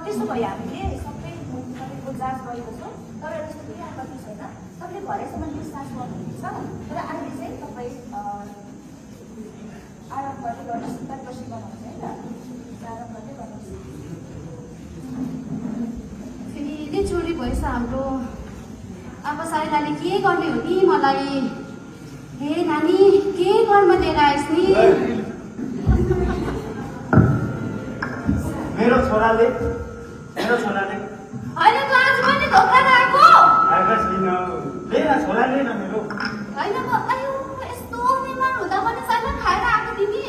त्यसो भयो हामीले सबै तपाईँको जाँच गरेको छौँ तर यस्तो केही आपत्ति छैन तपाईँले भरेसम्म डिस्चार्ज गर्नुहुन्छ तर अहिले चाहिँ तपाईँ आराम गर्दै गर्नुहोस् तर्पछि बनाउँछ है त आराम गर्दै गर्नुहोस् फेरि चोरी भएछ हाम्रो अब साइलाले के गर्ने हो नि मलाई हे नानी के गर्न लिएर आइस् नि मेरो छोराले होइन त आज पनि धोका आएको लिएर छोरा लिएर मेरो होइन त अयो यस्तो बिमार हुँदा पनि साइला खाएर आएको तिमी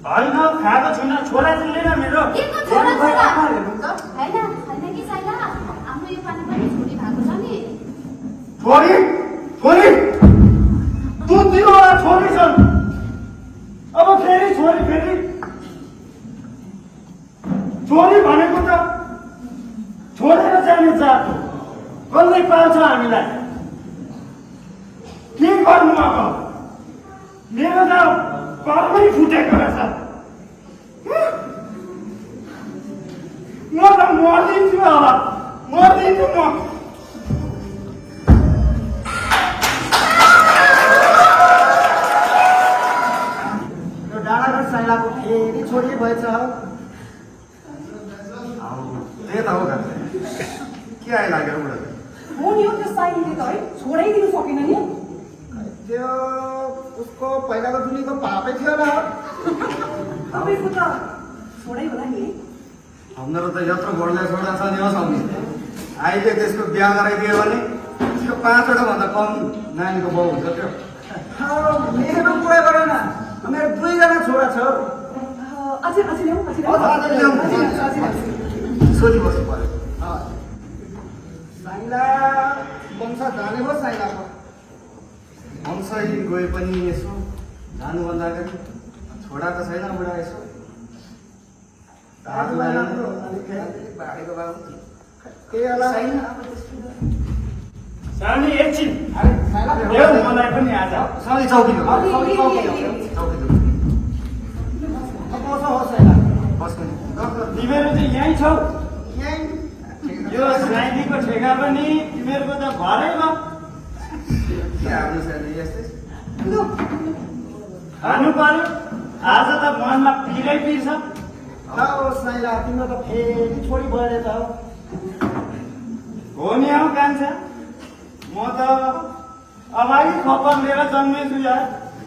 होइन खाएको छुइनँ छोरा चाहिँ लिएर मेरो के को छोरा छोरा होइन कि साइला हाम्रो यो पानी पनि छोरी भएको छ नि छोरी छोरी तँ दुईवटा छोरी छन् अब फेरि छोरी छोरी भनेको त छोडेर जाने जात हो कसले पाल्छ हामीलाई के गर्नु अब मेरो त कर्मै फुटेको रहेछ म त मर्दिन्छु अब मर्दिन्छु म डाँडाघाट साइलाको फेरि छोरी भएछ त्यही त हो त के आइलाग्यो बुढा हो नि हो त्यो साइनले त है छोडाइदिनु सकेन नि त्यो उसको पहिलाको दुलीको पापै थियो र तपाईँको त छोडै होला नि है हाम्रो त यत्रो बढ्दै छोरा छ नि हो स्वामी अहिले त्यसको बिहा गराइदियो भने त्यो 5 वटा भन्दा कम नानीको बाउ हुन्छ त्यो मेरो कुरा गर न मेरो 2 जना छोरा छ अझै ल्याउँ सोधी बस्नु पर्यो साइला वंश जाने भयो साइलाको वंशै गए पनि यसो जानुभन्दा अगाडि छोरा त छैन बुढा यसो बाढेको बाबु केही होला सानी एकछिन अरे साइला ल्याऊ मलाई पनि आज सानी चौकी हो चौकी बस हो साइला बस्नु तिमीहरू चाहिँ यहीँ छौ यहीँ यो साइनीको ठेगा पनि तिमीहरूको त घरैमा के आफ्नो सानी यस्तै खानु पर्यो आज त मनमा पिरै पिर्छ हो साइला तिम्रो त फेरि छोरी भयो त हो नि हौ कान्छा म त अगाडि खपर लिएर जन्मेछु यार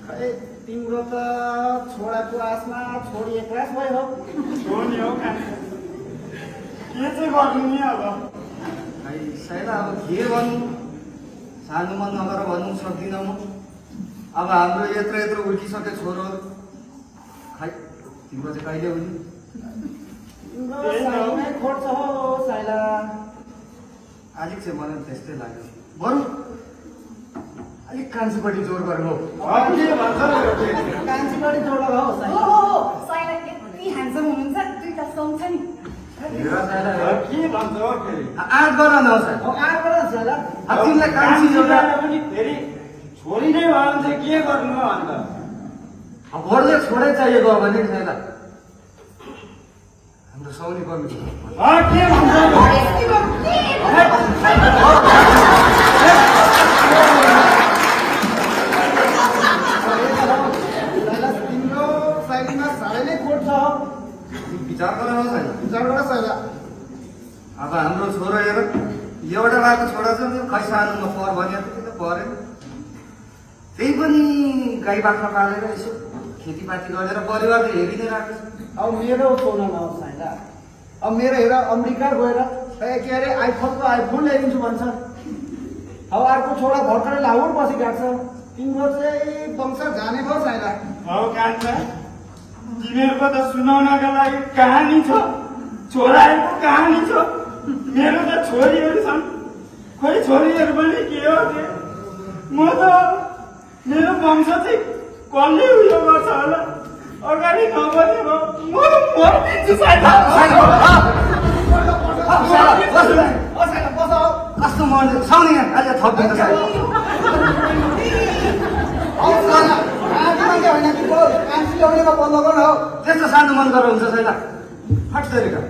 खै तिम्रो त छोराको आसमा छोरी एक्लास भयो हो नि हौ कान्छा के चाहिँ गर्नु नि अब खै साइला अब के भन्नु सानोमा नगर भन्नु सक्दिनँ म अब हाम्रो यत्रो उठिसके छोरोहरू खै तिम्रो चाहिँ कहिले हुने तिम्रो साइमै खोज्छ हो साइला अलिक चाहिँ मलाई त्यस्तै लाग्यो बरु अलिक कान्छीपट्टि जोर गर्नु के भन्छ कान्छीपट्टि जोड हो साइला साइला यति ह्यान्डसम हुनुहुन्छ दुईटा सँगछ नि के भन्छ हो फेरि आँट गर न साइला अब आएको र साइला तिमीलाई कान्छी जोड पनि फेरि छोरी नै भयो भने चाहिँ के गर्नु हो अन्त घरले छोडै चाहिएको हो भने साइला हाम्रो सौनी कमिटी के भन्छ साइला तिम्रो साइडमा साह्रै नै खोट छ विचार गर न साइला विचार गर साइला अब हाम्रो छोरो हेर एउटा भएको छोरा छ नि खै सानोमा पर भने त परेन त्यही पनि गाई बाख्रा पालेर यसो खेतीपाती गरेर परिवार त हेरि नै राख्छ अब मेरो सोना न साइला अब मेरो हेर अमेरिका गएर के अरे आइफोन ल्याइदिन्छु भन्छ अब अर्को छोरा भर्खरै लाहोर बसिरहेको छ तिम्रो चाहिँ वंश जाने भयो साइला हौ कान्छा तिमीहरूको त सुनाउनका लागि कहानी छ छोराहरूको कहानी छ मेरो त छोरीहरू छन् खोइ छोरीहरू पनि के हो के म त मेरो वंश चाहिँ कसले उयो गर्छ होला अगाडि नगर्ने भयो म मर्दिन्छु सायद कस्तो मन साउने अहिले थपिन्छ त्यस्तो सानो मन गरेर हुन्छ छैन फट तरिका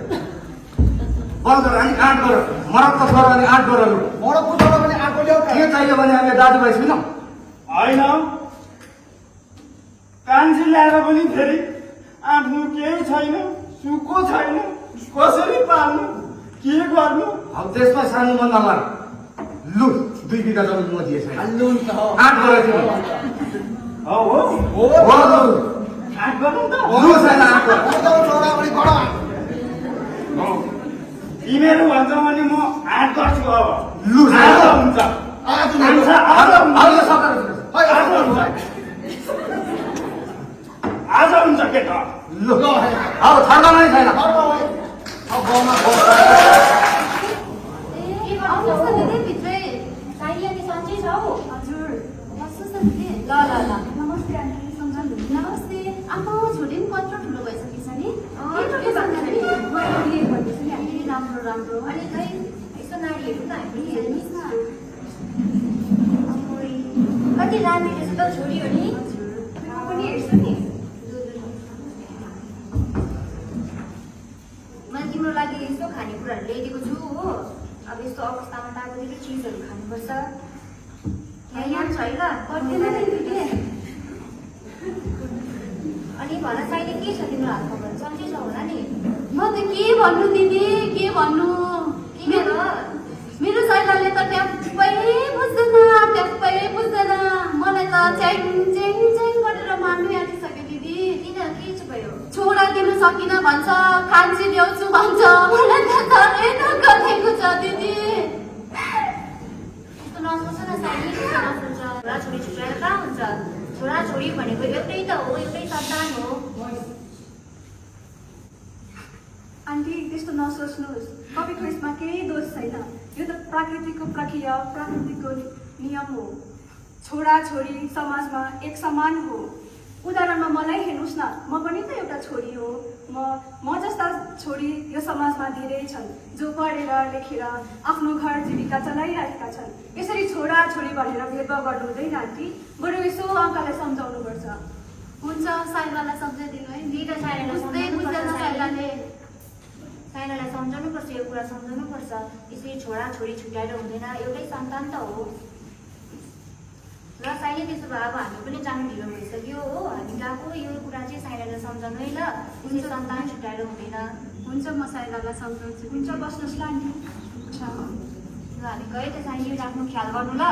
बन्द गर अनि 8 गर मरदको छोरा अनि 8 गर लु मरदको छोरा पनि आएको ल्याऊ के चाहियो भने हामी दाजुभाइ छैनौँ होइन कान्छी ल्याएर पनि फेरि आफ्नो केही छैन सुको छैन कसरी पाल्नु के गर्नु अब त्यसमा सानो मन नगर लु 2 बिघा जमिन म दिए छैन हाल्नु नि त 8 गर तिमी हो हो लु आठ गर्नु त लु छैन 8 गर मरदको छोरा पनि बडो हो तिमीहरू भन्छ भने म 8 गर्छु अब लु आज हुन्छ आज हुन्छ आज हुन्छ अब सकर आज हुन्छ आज हुन्छ के त लु अब थर्दा नै छैन अब गाउँमा आउनुहोस् न दिदी भित्रै साइली अनि सन्चै छ हौ हजुर बस्नुहोस् न दिदी ल ल ल नमस्ते आन्टी सम्झनु नमस्ते आमा छोरी पनि कत्रो ठुलो भइसकेछ नि के भन्दाखेरि म बिहे गर्दैछु नि ए, राम्रो राम्रो अनि खै यसो नारीहरू त हामी हेर्नुहोस् न अम्बोई, कति राम्रो रहेछ त छोरी हो नि हजुर म पनि हेर्छु नि मैले तिम्रो लागि यस्तो खानेकुराहरू ल्याइदिएको छु हो अब यस्तो अवस्थामा त अब धेरै चिजहरू खानुपर्छ यहाँ छ है ल पर्दैन नि दिदी अनि भन साइली के छ तिम्रो हात खबर सन्चै छ होला नि म त के भन्नु दिदी के भन्नु मेरो मेरो साइलाले त ट्याप्पै बुझ्दैन मलाई त च्याङ च्याङ च्याङ गरेर मार्नु आँटिसक्यो दिदी किन के चाहिँ भयो छोरा दिनु सकिन भन्छ कान्छी ल्याउँछु भन्छ मलाई त धरै नगरेको छ दिदी यस्तो नसोच्नु न साइली किन नसोच्छ छोराछोरी छुट्याएर कहाँ हुन्छ छोराछोरी भनेको एउटै त हो एउटै सन्तान हो आन्टी त्यस्तो नसोच्नुहोस् तपाईँको यसमा केही दोष छैन यो त प्राकृतिकको प्रक्रिया प्राकृतिकको नियम हो छोरा छोरी समाजमा एक समान हो उदाहरणमा मलाई हेर्नुहोस् न म पनि त एउटा छोरी हो म जस्ता छोरी यो समाजमा धेरै छन् जो पढेर लेखेर आफ्नो घर जीविका चलाइरहेका छन् यसरी छोरा छोरी भनेर भेदभाव गर्नु हुँदैन आन्टी बरु यसो अङ्कलाई सम्झाउनुपर्छ हुन्छ साइलालाई सम्झाइदिनु है नि त साइलालाई बुझ्दै बुझ्दैन साइलाले साइलालाई सम्झाउनुपर्छ यो कुरा सम्झाउनुपर्छ यसरी छोराछोरी छुट्याएर हुँदैन एउटै सन्तान त हो र साइली त्यसो भए अब हामी पनि जानु ढिलो भइसक्यो हो हामी गएको यो कुरा चाहिँ साइलालाई सम्झाउनु है ल उसले सन्तान छुट्याएर हुँदैन हुन्छ म साइलालाई सम्झाउँछु हुन्छ बस्नुहोस् ल आन्टी हुन्छ ल हामी गए त साइली आफ्नो ख्याल गर्नु ल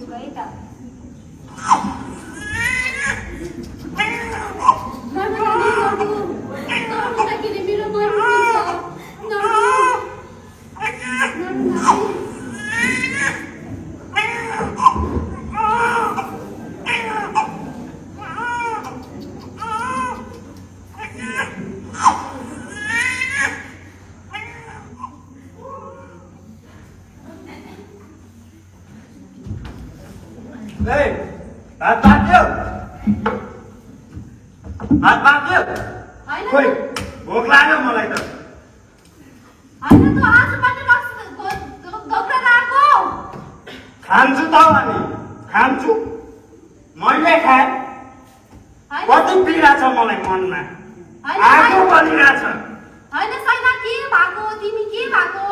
यो गए त नर्दाखेरि मेरो मन हात बाँध्यो खोइ भोक लाग्यो मलाई त होइन त आजबाट दोक्रा आएको खान्छु त अनि खान्छु मैले खाएँ कति पीडा छ मलाई मनमा आगो बलिरहेछ होइन साइना के भएको तिमी के भएको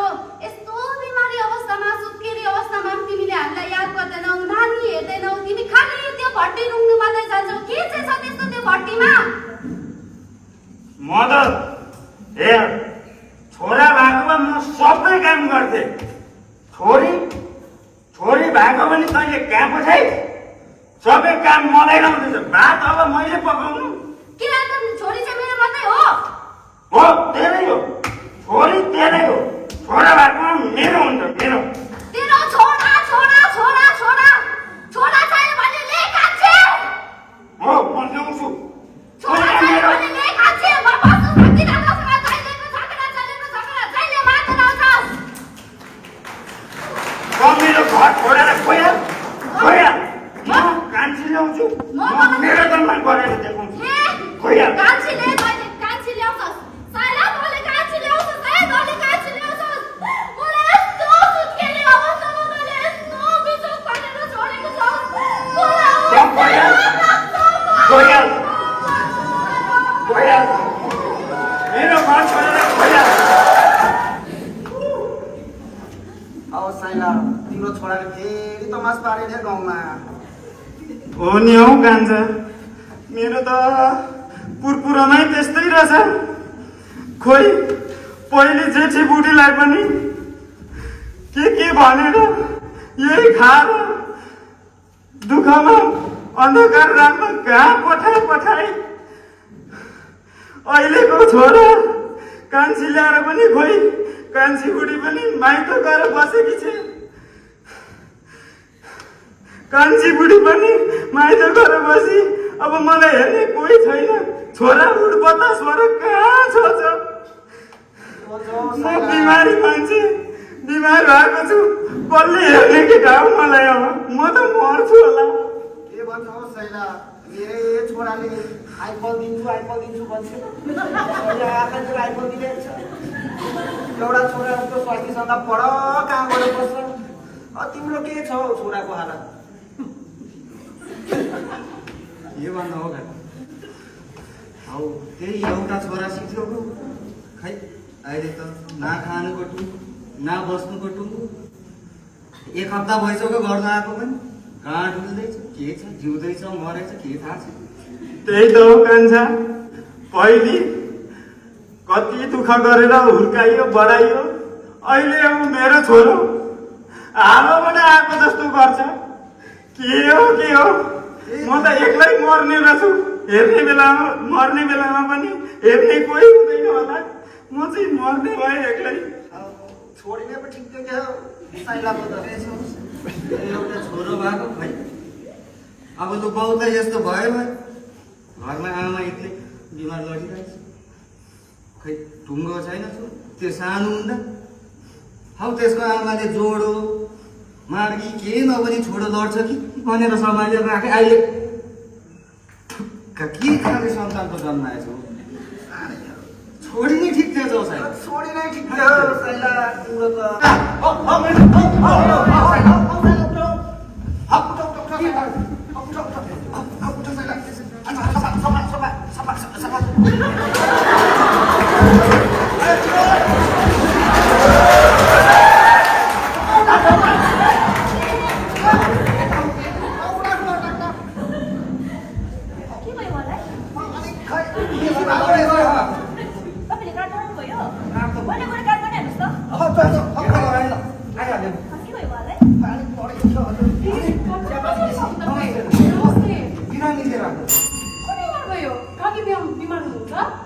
यस्तो बिमारी अवस्थामा सुत्केरी अवस्थामा पनि तिमीले हामीलाई याद गर्दैनौ नानी हेर्दैनौ तिमी खालि त्यो भट्टी रुङ्नु मात्रै जान्छौ के चाहिँ छ त्यस्तो त्यो भट्टीमा म त हेर छोरा भएकोमा म सबै काम गर्थेँ छोरी भएको पनि तैँले कहाँ पठाइ सबै काम मलाई लाउँदैछ भात अब मैले पकाउनु किन त छोरी चाहिँ मेरो मात्रै हो हो तेरै हो छोरी तेरै हो छोरा भएकोमा मेरो हुन्छ मेरो तेरो छोरा छोरा छोरा छोरा छोरा चाहियो भने ले कान्छे हो म ल्याउँछु छोरा चाहियो भने ले कान्छे म बस्नु सक्दिनँ मसँग चाहिएको झगडा चाहिले मात्र आउँछ मेरो घर छोडेर गइहाल कान्छी ल्याउँछु म मेरो जन्म गरेर देखाउँछु गइहाल कान्छीले कान्छी ल्याउँछस् साइला तँले कान्छी ल्याउँछस् है तँले कान्छी ल्याउँछस् मलाई यस्तो सुत्केरी अवस्थामा मैले यस्तो बिचोक पारेर छोडेको छ गइहाल मेरो घर छोडेर गइहाल साइला तिम्रो छोराले फेरि तमास पारे रे गाउँमा। हो नि हौ कान्छा, मेरो त पुरपुरामै त्यस्तै रहेछ। खोइ पहिले जेठी बुढीलाई पनि के भनेर यही खाएर दुःखमा अन्धकार रातमा कहाँ पठाए। अहिलेको छोरा कान्छी ल्याएर पनि खोइ कान्छी बुढी पनि माइत गएर बसेकी छ। कान्छी बुढी पनि माइत गएर बसी अब मलाई हेर्ने कोही छैन। छोरा उठ बतास भएर कहाँ छ। म बिमारी मान्छे, बिमार भएको छु, कसले हेर्ने के गाउँ मलाई। अब म त मर्छु होला। के भन्छ हो साइला, मेरो छोराले आइफल दिन्छु भन्छ। आफैतिर आइफल दिइरहेको छ। एउटा छोरा जस्तो स्वास्थ्यसँग पर काम गरेर बस्छ। तिम्रो के छ हौ छोराको हालत? के भन्नु हो घरमा? हौ त्यही एउटा छोरा सिक्थ्यो खै अहिले त ना खानुको टुङ्गो ना बस्नुको टुङ्गो। एक हप्ता भइसक्यो गर्न आएको पनि कहाँ डुल्दैछ, के छ, जिउँदैछ मरेछ के थाहा छ। त्यही त हो कान्छा, पहिले कति दुःख गरेर हुर्काइयो बढाइयो। अहिले अब मेरो छोरो हावाबाट आएको जस्तो गर्छ। के हो म त एक्लै मर्ने रहेछु। हेर्ने बेलामा मर्ने बेलामा पनि हेर्ने कोही हुँदैन होला। म चाहिँ मर्ने भएँ एक्लै। छोडिने पो ठिक थियो क्या साइलाको त। एउटा छोरो भएको खै अब लु बाउ त यस्तो भयो घरमा आमा एक्लै बिमार लडिरहेछ। खै ढुङ्गो छैन त्यो सानो हुँदा हौ त्यसको आमाले जोडो मार्गी के नभनी छोडो लड्छ कि भनेर सम्हालेर राखे। अहिले के खाने सन्तानको जन्माएछ। छोडिनै ठिक थियो जाउ साइला, छोडिनै ठिक थियो साइला तिम्रो त।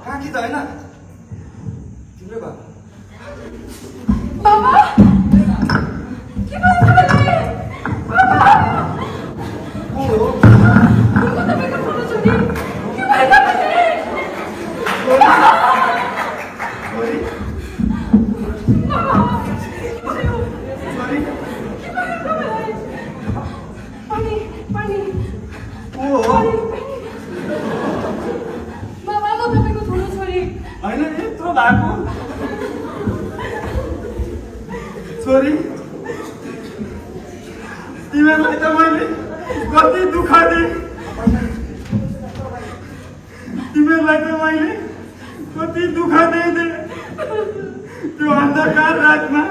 काकी त होइन तिम्रो बाबा। बाबा के भयो तपाईँलाई? बाबा तपाईँको ठुलो छोरी के भयो तपाईँलाई? होइन यत्रो भएको छोरी, तिमीहरूलाई त मैले कति दुःख दिएँ। तिमीहरूलाई त मैले कति दुःख दिएँ। त्यो अन्धकार रातमा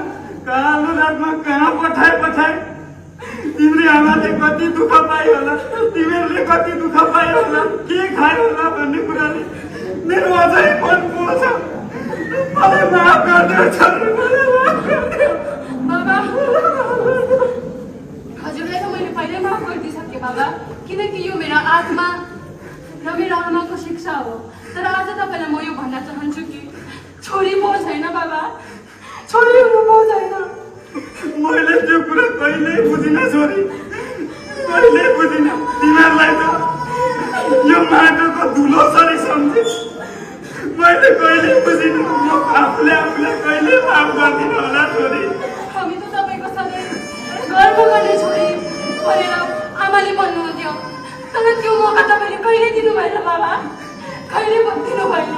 कालो रातमा कहाँ पठाए। तिम्रो आमाले कति दुःख पायो होला, तिमीहरूले कति दुःख पायो होला, के खायो होला भन्ने कुराले मेरो अझै मन पोल्छ। मलाई माफ गरिदियो छोरी, मलाई माफ गरिदियो। बाबा हजुरलाई त मैले पहिल्यै माफ गरिदिइसकेँ बाबा, किनकि यो मेरो आत्मा र मेरो आमाको शिक्षा हो। तर आज तपाईँलाई म यो भन्न चाहन्छु कि छोरी म छैन बाबा, छोरी हुनु म छैन। मैले त्यो कुरा कहिल्यै बुझिनँ छोरी, कहिल्यै बुझिनँ। तिमीहरूलाई त यो माटोको धुलो सरी सम्झे। मैले कहिल्यै बुझिनँ। म आफूले कहिल्यै माफ गर्दिनँ होला छोरी। हामी त तपाईँको सधैँ गर्व गर्ने छोरी भनेर आमाले भन्नुहुन्थ्यो, तर त्यो मौका तपाईँले कहिले दिनु भएन बाबा, कहिले दिनु भएन।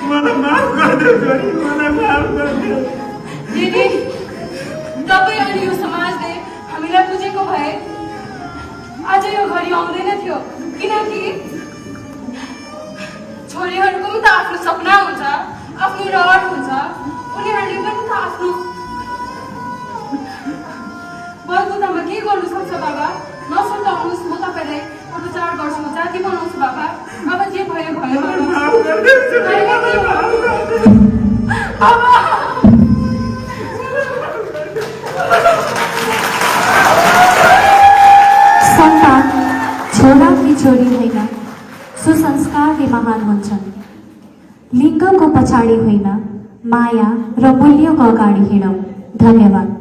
मलाई माफ गरिदियो छोरी, मलाई माफ गरिदियो। दिदी तपाईँ अनि यो समाजले हामीलाई बुझेको भए आज यो घडी आउँदैन थियो। किनकि छोरीहरूको पनि त आफ्नो सपना हुन्छ, आफ्नो रहर हुन्छ, उनीहरूले पनि त आफ्नो आउनुहोस्, म तपाईँलाई उपचार गर्छु, जाति बनाउँछु बाबा। अब जे भयो भयो। सन्तान छोरा कि छोरी होइन, सुसंस्कारले महान हुन्छन्। लिङ्गको पछाडि होइन, माया र मूल्यको अगाडि हिँडौँ। धन्यवाद।